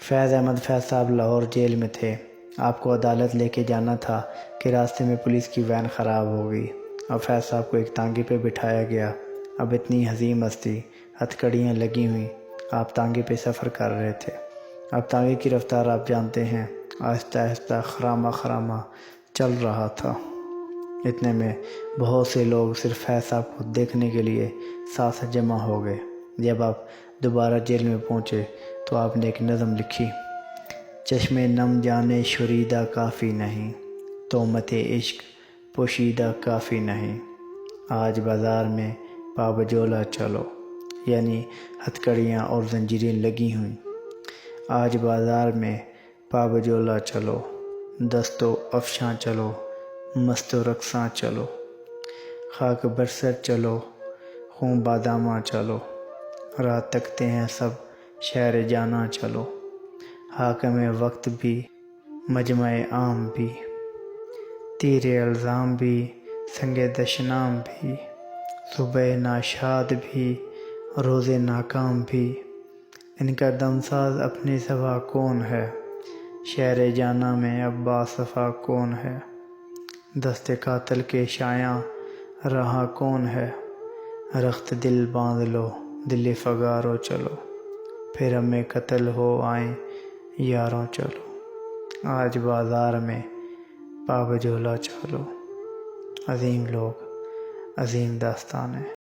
فیض احمد فیض صاحب لاہور جیل میں تھے۔ آپ کو عدالت لے کے جانا تھا کہ راستے میں پولیس کی وین خراب ہو گئی اور فیض صاحب کو ایک ٹانگے پہ بٹھایا گیا۔ اب اتنی عظیم ہستی، ہتھ کڑیاں لگی ہوئیں، آپ ٹانگے پہ سفر کر رہے تھے۔ اب ٹانگے کی رفتار آپ جانتے ہیں، آہستہ آہستہ خرامہ خرامہ چل رہا تھا۔ اتنے میں بہت سے لوگ صرف فیض صاحب کو دیکھنے کے لیے ساتھ جمع ہو گئے۔ جب آپ دوبارہ جیل میں پہنچے تو آپ نے ایک نظم لکھی: چشم نم جانے شوریدہ کافی نہیں، تہمت عشق پوشیدہ کافی نہیں، آج بازار میں پابجولہ چلو، یعنی ہتھ کڑیاں اور زنجیریں لگی ہوئیں۔ آج بازار میں پابجولہ چلو، دست و افشاں چلو، مست و رقصاں چلو، خاک برسر چلو، خوں باداماں چلو، راہ تکتے ہیں سب شہر جانا چلو، حاکم وقت بھی مجمع عام بھی، تیر الزام بھی سنگ دشنام بھی، صبح ناشاد بھی روز ناکام بھی، ان کا دمساز اپنے سوا کون ہے، شہر جانا میں اب باصفا کون ہے، دست قاتل کے شایاں رہا کون ہے، رخت دل باندھ لو دل فگارو چلو، پھر ہمیں قتل ہو آئیں یاروں چلو، آج بازار میں پابجولہ چلو۔ عظیم لوگ، عظیم داستانیں۔